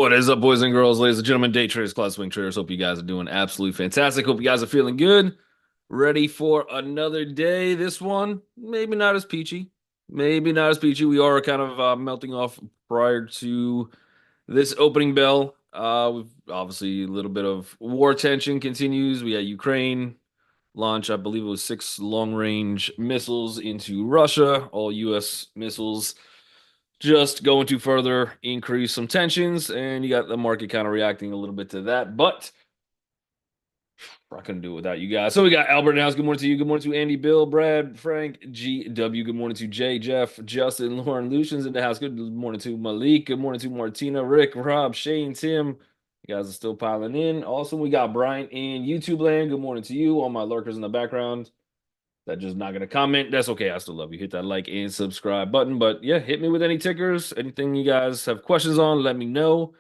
What is up, boys and girls, ladies and gentlemen, day traders, class swing traders? Hope you guys are doing absolutely fantastic. Hope you guys are feeling good, ready for another day. This one, maybe not as peachy. Maybe not as peachy. We are kind of melting off prior to this opening bell. We've obviously a little bit of war tension continues. We had Ukraine launch, I believe it was 6 long-range missiles into Russia, all U.S. missiles just going to further increase some tensions, and you got the market kind of reacting a little bit to that. But I couldn't do it without you guys. So we got Albert House. Good morning to you. Good morning to Andy, Bill, Brad, Frank, GW. Good morning to Jay, Jeff, Justin, Lauren, Lucian's in the house. Good morning to Malik. Good morning to Martina, Rick, Rob, Shane, Tim. You guys are still piling in. Also, we got Brian in YouTube land. Good morning to you. All my lurkers in the background that just not gonna comment. That's okay. I still love you. Hit that like and subscribe button. But yeah, hit me with any tickers, anything you guys have questions on, let me know.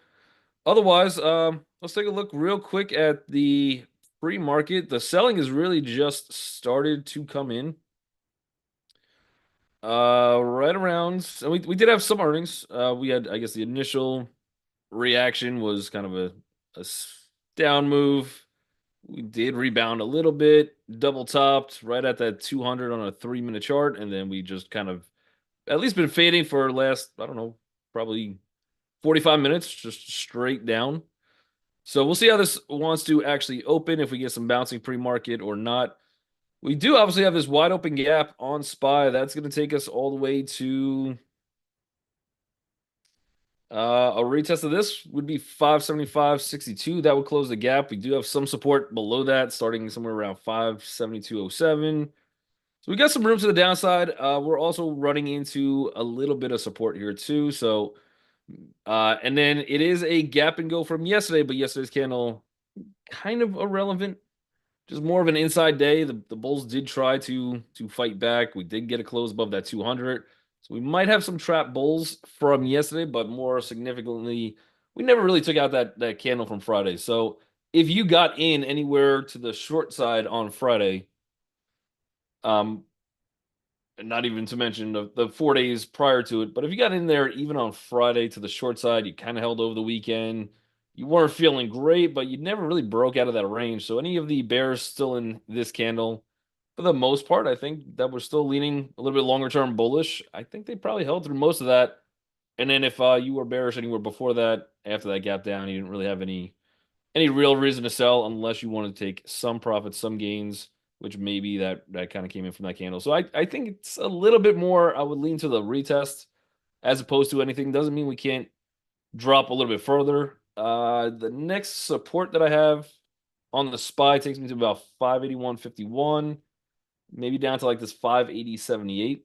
Otherwise, let's take a look real quick at the free market. The selling has really just started to come in. Right around, and we did have some earnings. We had, I guess, the initial reaction was kind of a down move. We did rebound a little bit, double topped right at that 200 on a 3 minute chart, and then we just kind of at least been fading for last, I don't know, probably 45 minutes, just straight down. So we'll see how this wants to actually open, if we get some bouncing pre-market or not. We do obviously have this wide open gap on SPY. That's going to take us all the way to a retest of this would be 575.62. That would close the gap. We do have some support below that, starting somewhere around 572.07. So we got some room to the downside. We're also running into a little bit of support here too. So, and then it is a gap and go from yesterday, but yesterday's candle kind of irrelevant. Just more of an inside day. The bulls did try to fight back. We did get a close above that 200. So we might have some trap bulls from yesterday, but more significantly, we never really took out that candle from Friday. So if you got in anywhere to the short side on Friday, and not even to mention the 4 days prior to it, but if you got in there even on Friday to the short side, you kind of held over the weekend. You weren't feeling great, but you never really broke out of that range. So any of the bears still in this candle, for the most part, I think that we're still leaning a little bit longer term bullish. I think they probably held through most of that. And then if you were bearish anywhere before that, after that gap down, you didn't really have any real reason to sell unless you wanted to take some profits, some gains, which maybe that kind of came in from that candle. So I think it's a little bit more, I would lean to the retest as opposed to anything. Doesn't mean we can't drop a little bit further. The next support that I have on the SPY takes me to about 581.51, maybe down to like this 580.78.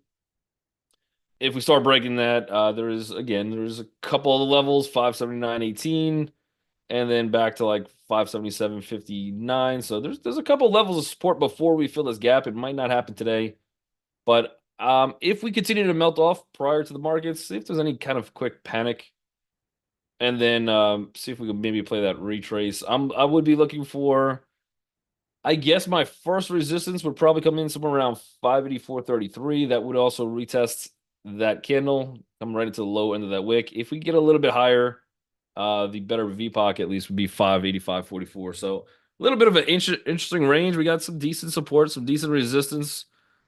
If we start breaking that, there's a couple of the levels, 579.18, and then back to like 577.59. So there's a couple levels of support before we fill this gap. It might not happen today, but if we continue to melt off prior to the markets, see if there's any kind of quick panic, and then see if we can maybe play that retrace. I would be looking for, I guess my first resistance would probably come in somewhere around 584.33. That would also retest that candle, come right into the low end of that wick. If we get a little bit higher, the better VPOC at least would be 585.44. So a little bit of an interesting range. We got some decent support, some decent resistance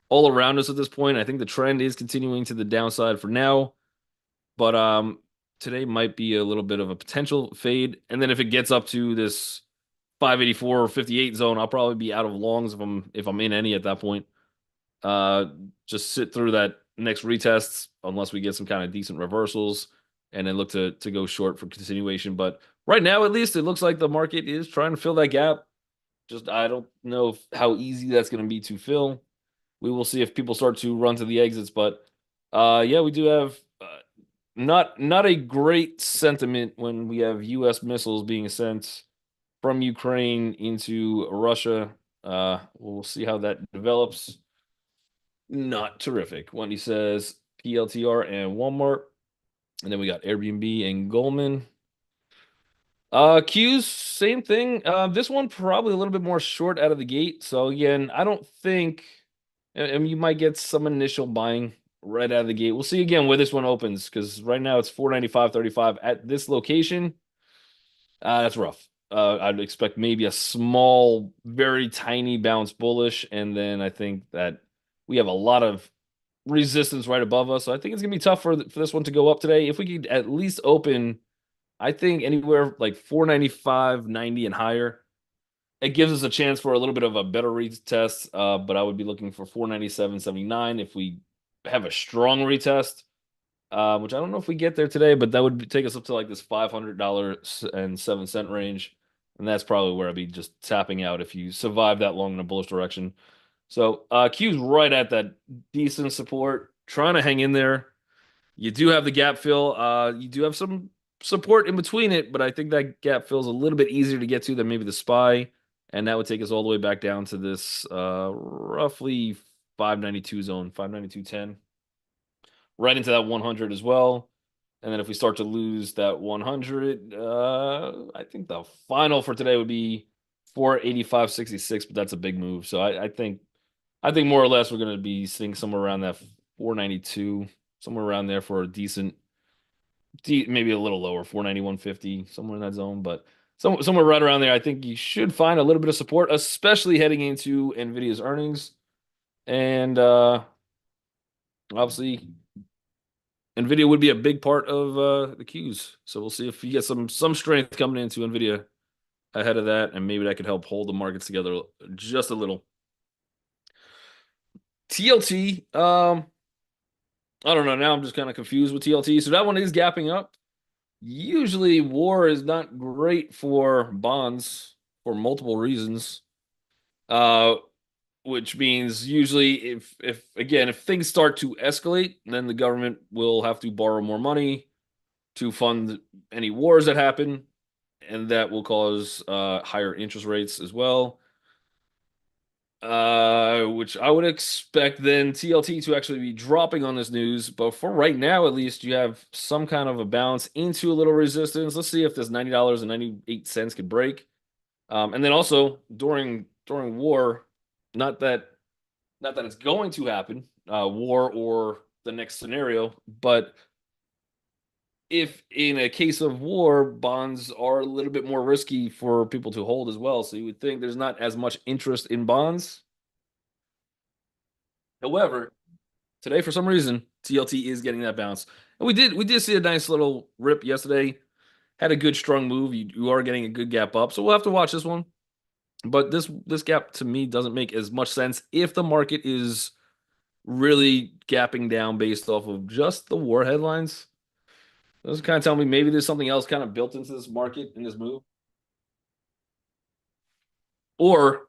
all around us at this point. I think the trend is continuing to the downside for now, but today might be a little bit of a potential fade. And then if it gets up to this 584 or 58 zone, I'll probably be out of longs if I'm in any at that point. Just sit through that next retests unless we get some kind of decent reversals, and then look to go short for continuation. But right now, at least, it looks like the market is trying to fill that gap. Just I don't know how easy that's going to be to fill. We will see if people start to run to the exits. But yeah, we do have not a great sentiment when we have U.S. missiles being sent from Ukraine into Russia. We'll see how that develops. Not terrific. Wendy says PLTR and Walmart. And then we got Airbnb and Goldman. Q's, same thing. This one probably a little bit more short out of the gate. So again, I don't think, and you might get some initial buying right out of the gate. We'll see again where this one opens, because right now it's 495.35 at this location. That's rough. I'd expect maybe a small, very tiny bounce bullish, and then I think that we have a lot of resistance right above us. So I think it's gonna be tough for this one to go up today. If we could at least open, I think anywhere like 495, 90 and higher, it gives us a chance for a little bit of a better retest. But I would be looking for 497.79 if we have a strong retest. Which I don't know if we get there today, but that would take us up to like this $500.07 range. And that's probably where I'd be just tapping out if you survive that long in a bullish direction. So Q's right at that decent support, trying to hang in there. You do have the gap fill. You do have some support in between it, but I think that gap fill is a little bit easier to get to than maybe the SPY. And that would take us all the way back down to this roughly 592 zone, 592.10, right into that 100 as well. And then if we start to lose that 100, I think the final for today would be 485.66, but that's a big move. So I think more or less we're going to be seeing somewhere around that 492, somewhere around there for a decent, maybe a little lower, 491.50, somewhere in that zone. But somewhere right around there, I think you should find a little bit of support, especially heading into Nvidia's earnings. And obviously, Nvidia would be a big part of the Qs. So we'll see if you get some strength coming into Nvidia ahead of that, and maybe that could help hold the markets together just a little. TLT, I don't know. Now I'm just kind of confused with TLT. So that one is gapping up. Usually, war is not great for bonds for multiple reasons. Uh, which means usually if things start to escalate, then the government will have to borrow more money to fund any wars that happen, and that will cause higher interest rates as well. Which I would expect then TLT to actually be dropping on this news. But for right now, at least, you have some kind of a bounce into a little resistance. Let's see if this $90.98 could break. And then also during war, not that it's going to happen, war or the next scenario, but if in a case of war, bonds are a little bit more risky for people to hold as well. So you would think there's not as much interest in bonds. However, today for some reason, TLT is getting that bounce. And we did see a nice little rip yesterday. Had a good strong move. You are getting a good gap up. So we'll have to watch this one. But this gap to me doesn't make as much sense if the market is really gapping down based off of just the war headlines. Those kind of tell me maybe there's something else kind of built into this market in this move. Or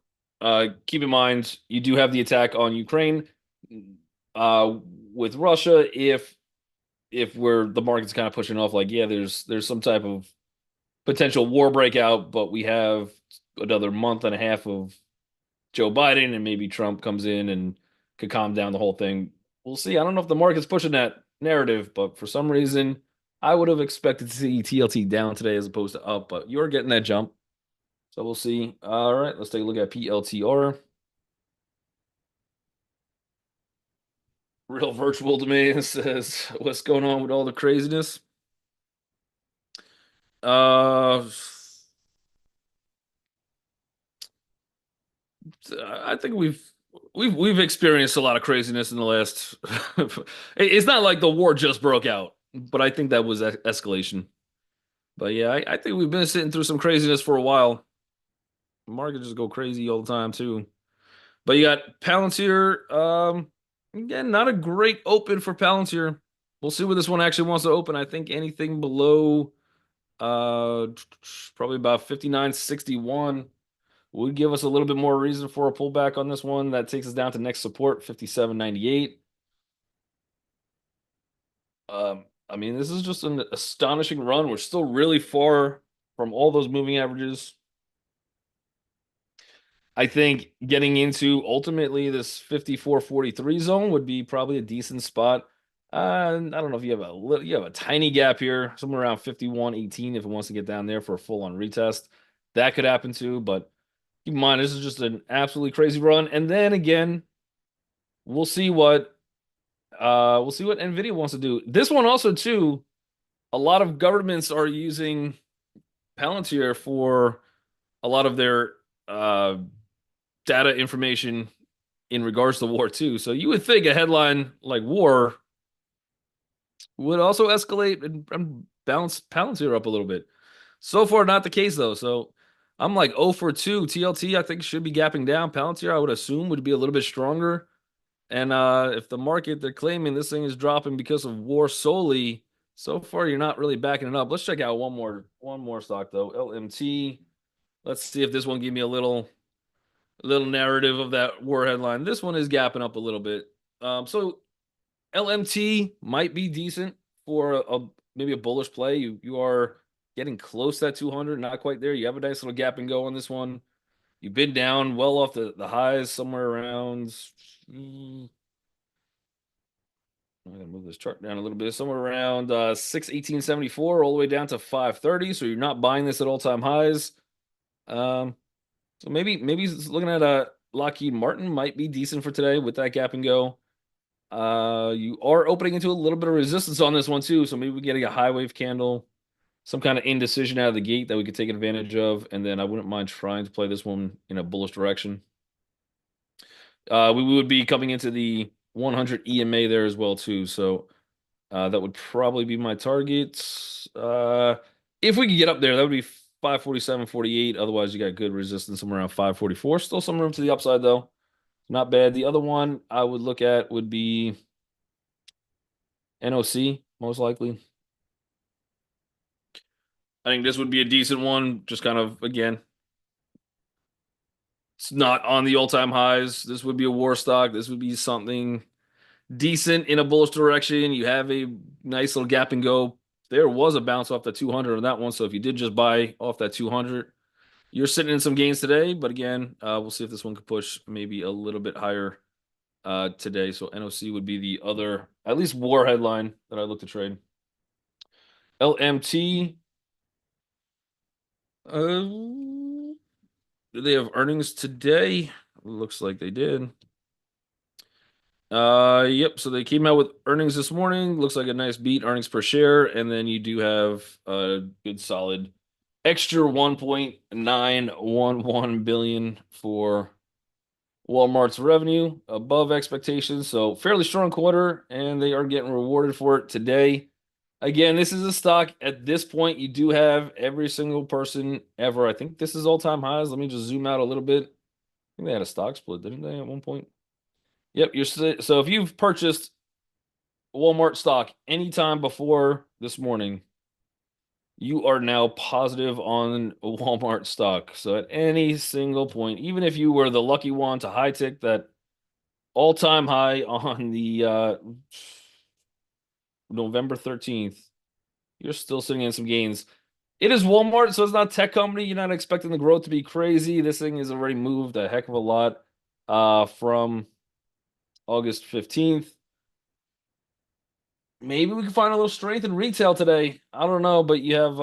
keep in mind, you do have the attack on Ukraine uh, with Russia. If we're the market's kind of pushing off, like yeah, there's some type of potential war breakout, but we have another month and a half of Joe Biden, and maybe Trump comes in and could calm down the whole thing. We'll see. I don't know if the market's pushing that narrative, but for some reason, I would have expected to see TLT down today as opposed to up, but you're getting that jump. So we'll see. All right, let's take a look at PLTR. Real virtual domain says, what's going on with all the craziness? Uh, I think we've experienced a lot of craziness in the last. It's not like the war just broke out, but I think that was escalation. But yeah, I think we've been sitting through some craziness for a while. The market just go crazy all the time too. But you got Palantir. Again, not a great open for Palantir. We'll see where this one actually wants to open. I think anything below probably about 59.61 would give us a little bit more reason for a pullback on this one. That takes us down to next support, 57.98. I mean, this is just an astonishing run. We're still really far from all those moving averages. I think getting into ultimately this 54.43 zone would be probably a decent spot. I don't know if you have a tiny gap here, somewhere around 51.18 if it wants to get down there for a full on retest. That could happen too, but keep in mind this is just an absolutely crazy run. And then again, we'll see what Nvidia wants to do. This one also too, a lot of governments are using Palantir for a lot of their uh, data information in regards to war too. So you would think a headline like war would also escalate and bounce Palantir up a little bit. So far, not the case though. So I'm like 0 for 2. TLT, I think, should be gapping down. Palantir, I would assume, would be a little bit stronger. And if the market, they're claiming this thing is dropping because of war solely, so far you're not really backing it up. Let's check out one more stock though. LMT. Let's see if this one give me a little narrative of that war headline. This one is gapping up a little bit. So LMT might be decent for maybe a bullish play. You are getting close to that 200, not quite there. You have a nice little gap and go on this one. You've been down well off the highs, somewhere around. I'm gonna move this chart down a little bit, somewhere around 618.74 all the way down to 530. So you're not buying this at all-time highs. So maybe looking at a Lockheed Martin might be decent for today with that gap and go. You are opening into a little bit of resistance on this one too, so maybe we're getting a high wave candle, some kind of indecision out of the gate that we could take advantage of, and then I wouldn't mind trying to play this one in a bullish direction. We would be coming into the 100 EMA there as well too, so that would probably be my target. If we could get up there, that would be 547.48. Otherwise, you got good resistance somewhere around 544. Still some room to the upside though. Not bad. The other one I would look at would be NOC, most likely. I think this would be a decent one. Just kind of, again, it's not on the all-time highs. This would be a war stock. This would be something decent in a bullish direction. You have a nice little gap and go. There was a bounce off the 200 on that one. So if you did just buy off that 200, you're sitting in some gains today. But again, we'll see if this one could push maybe a little bit higher today. So NOC would be the other, at least war headline that I look to trade. LMT. Do they have earnings today? Looks like they did. Yep. So they came out with earnings this morning. Looks like a nice beat, earnings per share, and then you do have a good solid extra 1.911 billion for Walmart's revenue, above expectations. So fairly strong quarter, and they are getting rewarded for it today. Again, this is a stock at this point. You do have every single person ever. I think this is all-time highs. Let me just zoom out a little bit. I think they had a stock split, didn't they, at one point? Yep. So if you've purchased Walmart stock anytime before this morning, you are now positive on Walmart stock. So at any single point, even if you were the lucky one to high tick that all-time high on the November 13th, you're still sitting in some gains. It is Walmart, so it's not a tech company. You're not expecting the growth to be crazy. This thing has already moved a heck of a lot from August 15th. Maybe we can find a little strength in retail today. I don't know, but you have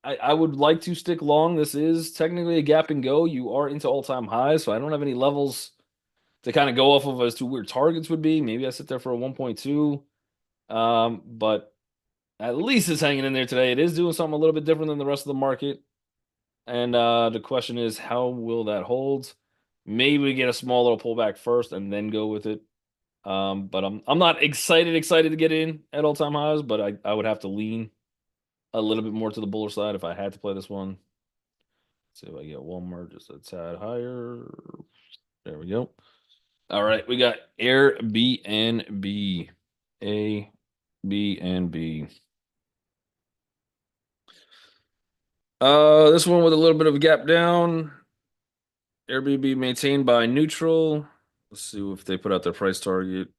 I would like to stick long. This is technically a gap and go. You are into all-time highs, so I don't have any levels to kind of go off of as to where targets would be. Maybe I sit there for a 1.2. But at least it's hanging in there today. It is doing something a little bit different than the rest of the market. And the question is, how will that hold? Maybe we get a small little pullback first and then go with it. But I'm not excited to get in at all-time highs, but I would have to lean a little bit more to the bullish side if I had to play this one. Let's see if I get Walmart just a tad higher. There we go. All right, we got Airbnb. A, B, and B. This one with a little bit of a gap down. Airbnb maintained by neutral. Let's see if they put out their price target.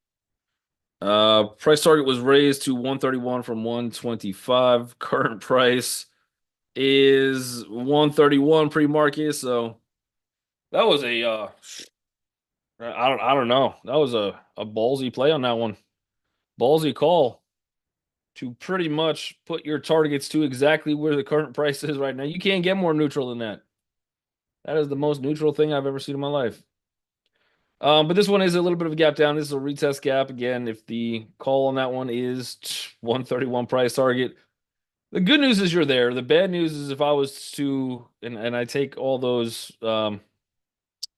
Price target was raised to 131 from 125. Current price is 131 pre-market. So that was a I don't know. That was a ballsy play on that one. Ballsy call to pretty much put your targets to exactly where the current price is right now. You can't get more neutral than that. That is the most neutral thing I've ever seen in my life. But this one is a little bit of a gap down. This is a retest gap. Again, if the call on that one is 131 price target, The good news is you're there. The bad news is if I was to, and I take all those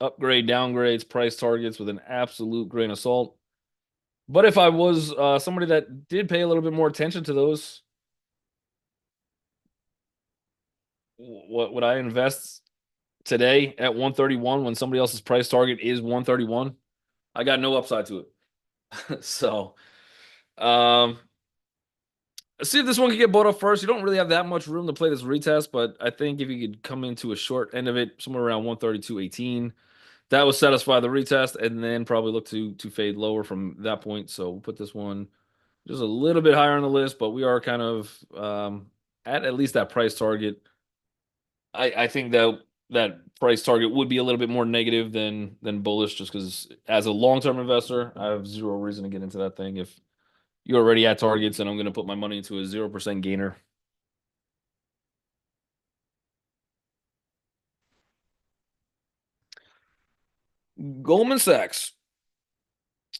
upgrade, downgrades, price targets with an absolute grain of salt. But if I was somebody that did pay a little bit more attention to those, what would I invest today at 131 when somebody else's price target is 131? I got no upside to it. So, um, let's see if this one can get bought up first. You don't really have that much room to play this retest, but I think if you could come into a short end of it, somewhere around 132.18, that would satisfy the retest, and then probably look to fade lower from that point. So we'll put this one just a little bit higher on the list, but we are kind of at least that price target. I think that price target would be a little bit more negative than bullish, just because as a long term investor, I have zero reason to get into that thing. If you're already at targets, and I'm going to put my money into a 0% gainer. Goldman Sachs.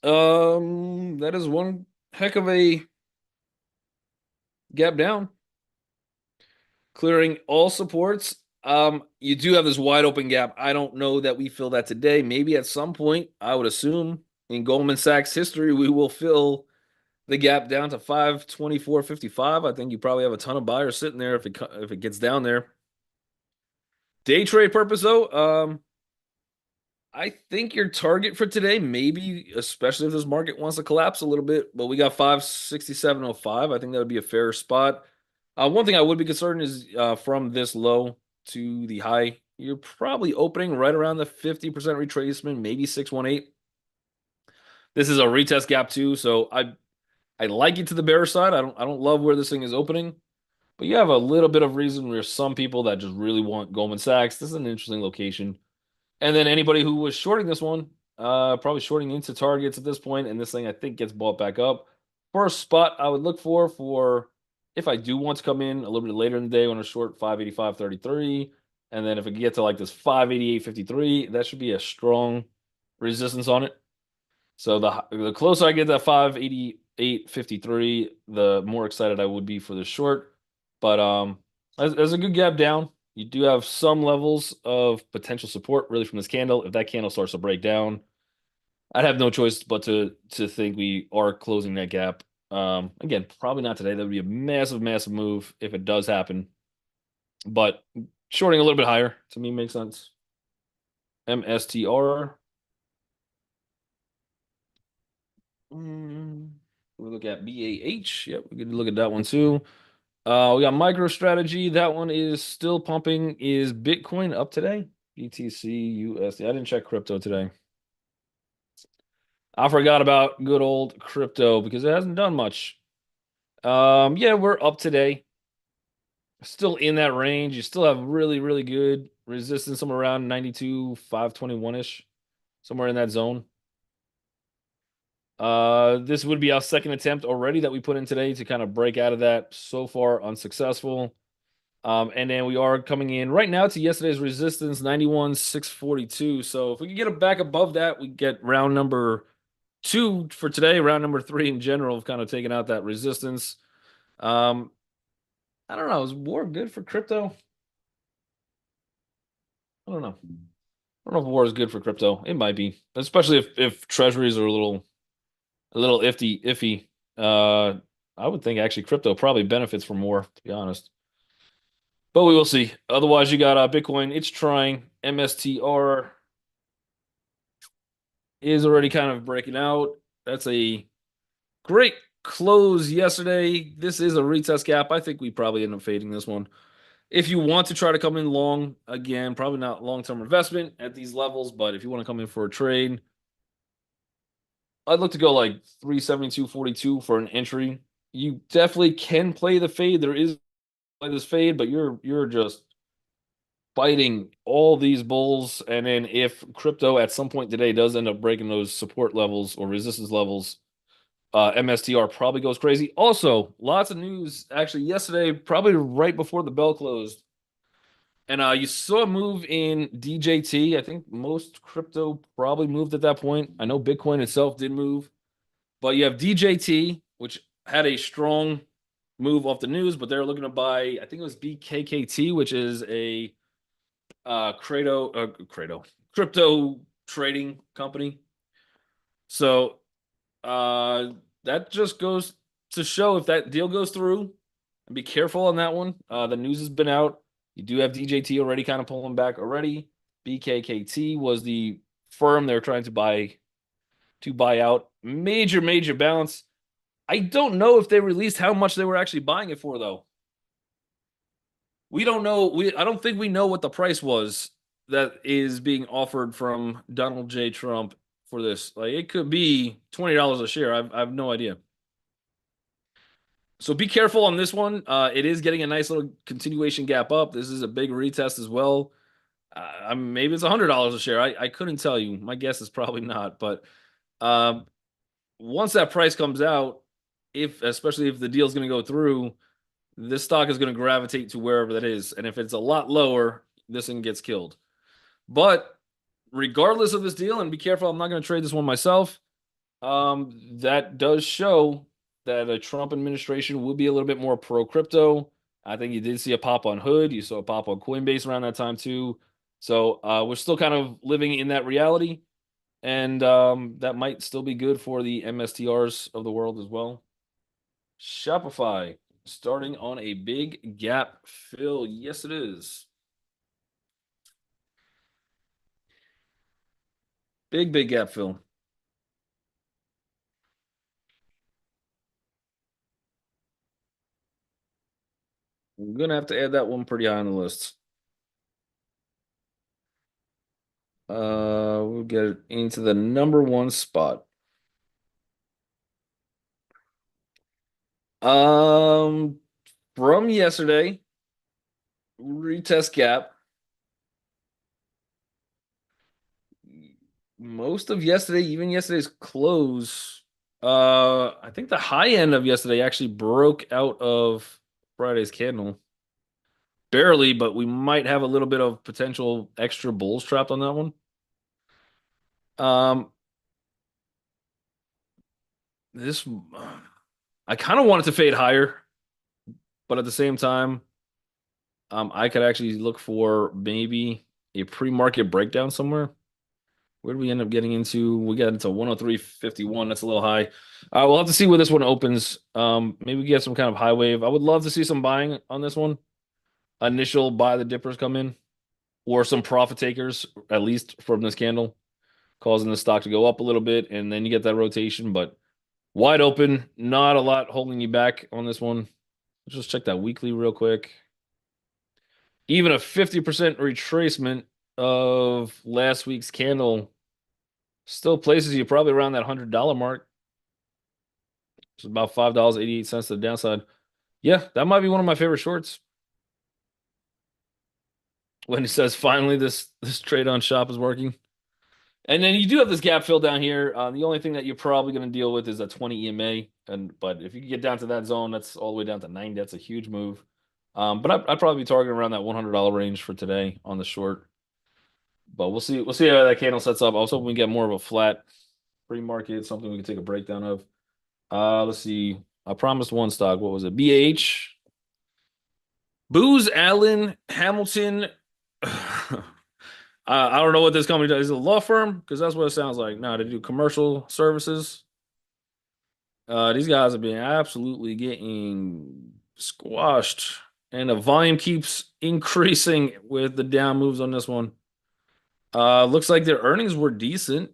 That is one heck of a gap down, clearing all supports. You do have this wide open gap. I don't know that we fill that today. Maybe at some point, I would assume in Goldman Sachs history, we will fill the gap down to 524.55. I think you probably have a ton of buyers sitting there if it gets down there. Day trade purpose though, I think your target for today, maybe, especially if this market wants to collapse a little bit, but we got 567.05. I think that would be a fair spot. One thing I would be concerned is from this low to the high, you're probably opening right around the 50% retracement, maybe 618. This is a retest gap too, so I like it to the bear side. I don't love where this thing is opening, but you have a little bit of reason where some people that just really want Goldman Sachs. This is an interesting location. And then anybody who was shorting this one, probably shorting into targets at this point, and this thing I think gets bought back up. First spot I would look for if I do want to come in a little bit later in the day on a short 585.33, and then if it get to like this 588.53, that should be a strong resistance on it. So the closer I get to that 588.53, the more excited I would be for the short. But as a good gap down, you do have some levels of potential support really from this candle. If that candle starts to break down, I'd have no choice but to think we are closing that gap. Again, probably not today. That would be a massive, massive move if it does happen. But shorting a little bit higher to me makes sense. MSTR. We look at BAH. Yep, we can look at that one too. We got MicroStrategy. That one is still pumping. Is Bitcoin up today? BTC USD. I didn't check crypto today. I forgot about good old crypto because it hasn't done much. Yeah, we're up today. Still in that range. You still have really, really good resistance somewhere around 92, 521-ish, somewhere in that zone. This would be our second attempt already that we put in today to kind of break out of that. So far, unsuccessful. And then we are coming in right now to yesterday's resistance, 91,642. So if we can get it back above that, we get round number 2 for today, round number 3 in general of kind of taking out that resistance. I don't know. Is war good for crypto? I don't know. I don't know if war is good for crypto. It might be, especially if treasuries are a little iffy. I would think actually crypto probably benefits from war, to be honest. But we will see. Otherwise, you got Bitcoin. It's trying. MSTR is already kind of breaking out. That's a great close yesterday. This is a retest gap. I think we probably end up fading this one. If you want to try to come in long, again, probably not long-term investment at these levels, but if you want to come in for a trade, I'd look to go like 372.42 for an entry. You definitely can play the fade. There is play this fade, but you're just fighting all these bulls. And then if crypto at some point today does end up breaking those support levels or resistance levels, MSTR probably goes crazy. Also, lots of news actually yesterday, probably right before the bell closed. And you saw a move in DJT. I think most crypto probably moved at that point. I know Bitcoin itself did move, but you have DJT, which had a strong move off the news, but they're looking to buy, I think it was BKKT, which is a crypto trading company. So that just goes to show if that deal goes through, and be careful on that one. The news has been out. You do have DJT already kind of pulling back already. BKKT was the firm they're trying to buy out. Major balance. I don't know if they released how much they were actually buying it for, though. We don't know. I don't think we know what the price was that is being offered from Donald J. Trump for this. Like it could be $20 a share. I have no idea. So be careful on this one. It is getting a nice little continuation gap up. This is a big retest as well. Maybe it's $100 a share. I couldn't tell you. My guess is probably not. But um, once that price comes out, if especially if the deal is going to go through, this stock is going to gravitate to wherever that is. And if it's a lot lower, this thing gets killed. But regardless of this deal, and be careful, I'm not going to trade this one myself. That does show that a Trump administration will be a little bit more pro crypto. I think you did see a pop on Hood. You saw a pop on Coinbase around that time too. So we're still kind of living in that reality. And that might still be good for the MSTRs of the world as well. Shopify starting on a big gap fill. Yes, it is. Big gap fill. I'm gonna have to add that one pretty high on the list. We'll get it into the number one spot. Um, from yesterday, retest gap. Most of yesterday, even yesterday's close. I think the high end of yesterday actually broke out of Friday's candle. Barely, but we might have a little bit of potential extra bulls trapped on that one. Um, this I kind of want it to fade higher, but at the same time, I could actually look for maybe a pre-market breakdown somewhere. Where do we end up getting into? We got into 103.51. That's a little high. We'll have to see where this one opens. Maybe we get some kind of high wave. I would love to see some buying on this one. Initial buy the dippers come in, or some profit takers, at least from this candle, causing the stock to go up a little bit, and then you get that rotation. But wide open, not a lot holding you back on this one. Let's just check that weekly real quick. Even a 50% retracement of last week's candle still places you probably around that $100 mark. It's about $5.88 to the downside. Yeah, that might be one of my favorite shorts. When he says finally this trade on shop is working. And then you do have this gap fill down here. The only thing that you're probably going to deal with is a 20 EMA. But if you can get down to that zone, that's all the way down to 90. That's a huge move. But I'd probably be targeting around that $100 range for today on the short. But we'll see. We'll see how that candle sets up. I was hoping we get more of a flat pre-market, something we can take a breakdown of. Let's see. I promised one stock. What was it? BH. Booz Allen Hamilton. I don't know what this company does. Is it a law firm? Because that's what it sounds like. No, they do commercial services. These guys have been absolutely getting squashed, and the volume keeps increasing with the down moves on this one. Looks like their earnings were decent.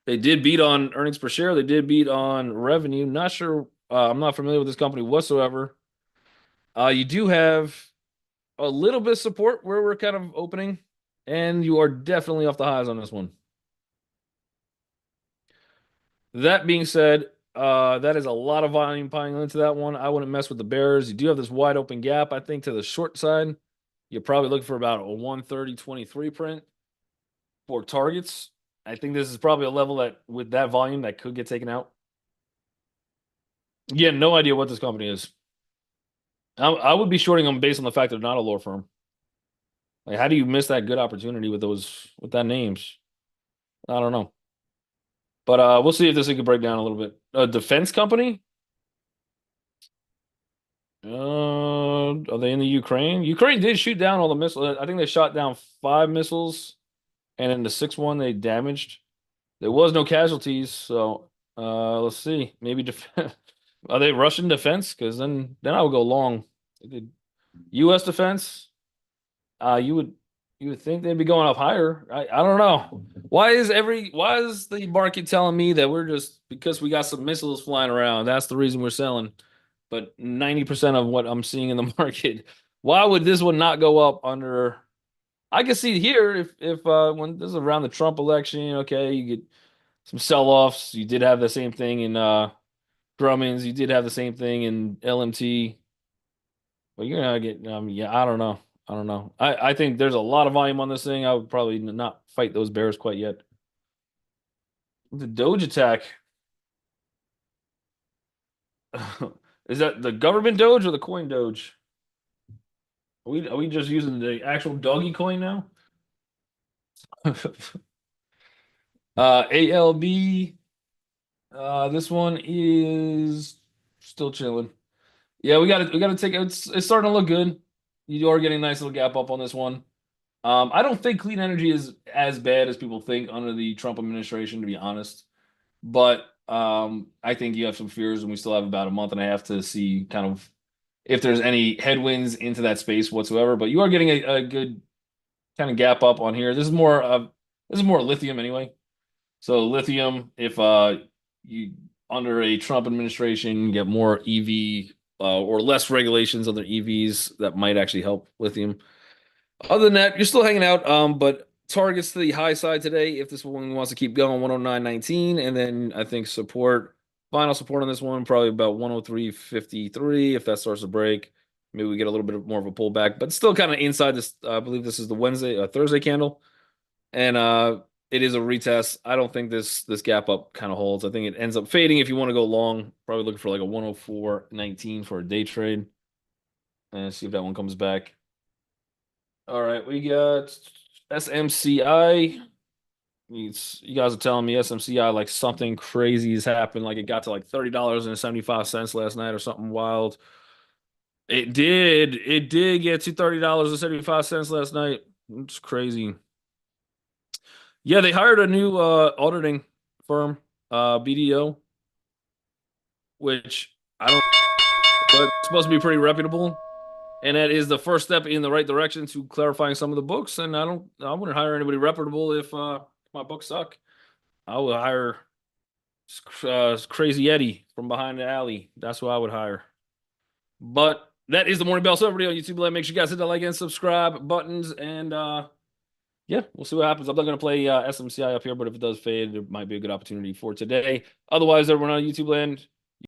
They did beat on earnings per share. They did beat on revenue. Not sure. I'm not familiar with this company whatsoever. You do have a little bit of support where we're kind of opening, and you are definitely off the highs on this one. That being said, that is a lot of volume piling into that one. I wouldn't mess with the bears. You do have this wide open gap, I think, to the short side. You're probably looking for about a 130.23 print for targets. I think this is probably a level that, with that volume, that could get taken out. Yeah, no idea what this company is. I would be shorting them based on the fact they're not a law firm. Like, how do you miss that good opportunity with that names? I don't know. But we'll see if this thing can break down a little bit. A defense company? Are they in the Ukraine? Ukraine did shoot down all the missiles. I think they shot down 5 missiles, and in the sixth one they damaged. There was no casualties, so let's see. Maybe are they Russian defense? Because then I would go long. U.S. defense. You would think they'd be going up higher. I don't know. Why is the market telling me that we're just because we got some missiles flying around, that's the reason we're selling. But 90% of what I'm seeing in the market, why would this one not go up under? I can see here if when this is around the Trump election, okay, you get some sell-offs. You did have the same thing in Drummond's, you did have the same thing in LMT. But you're gonna get yeah, I don't know. I don't know. I think there's a lot of volume on this thing. I would probably not fight those bears quite yet. The Doge attack. Is that the government Doge or the coin Doge? Are we just using the actual doggy coin now? ALB. This one is still chilling. Yeah, we gotta take it's starting to look good. You are getting a nice little gap up on this one. I don't think clean energy is as bad as people think under the Trump administration, to be honest. But I think you have some fears, and we still have about a month and a half to see kind of if there's any headwinds into that space whatsoever. But you are getting a good kind of gap up on here. This is more lithium anyway. So lithium, if you under a Trump administration get more EV or less regulations on their EVs, that might actually help lithium. Other than that, you're still hanging out. But targets to the high side today. If this one wants to keep going, 109.19, and then I think final support on this one probably about 103.53. If that starts to break, maybe we get a little bit more of a pullback, but still kind of inside this. I believe this is the Thursday candle, and it is a retest. I don't think this gap up kind of holds. I think it ends up fading. If you want to go long, probably looking for like a 104.19 for a day trade, and see if that one comes back. All right, we got SMCI. You guys are telling me SMCI like something crazy has happened. Like it got to like $30.75 last night or something wild. It did. It did get to $30.75 last night. It's crazy. Yeah, they hired a new auditing firm, BDO, which I don't, but it's supposed to be pretty reputable. And that is the first step in the right direction to clarifying some of the books. And I wouldn't hire anybody reputable if my books suck. I would hire Crazy Eddie from behind the alley. That's who I would hire. But that is the Morning Bell Silver video on YouTube. Make sure you guys hit the like and subscribe buttons. And yeah, we'll see what happens. I'm not going to play SMCI up here, but if it does fade, it might be a good opportunity for today. Otherwise, everyone on YouTube land,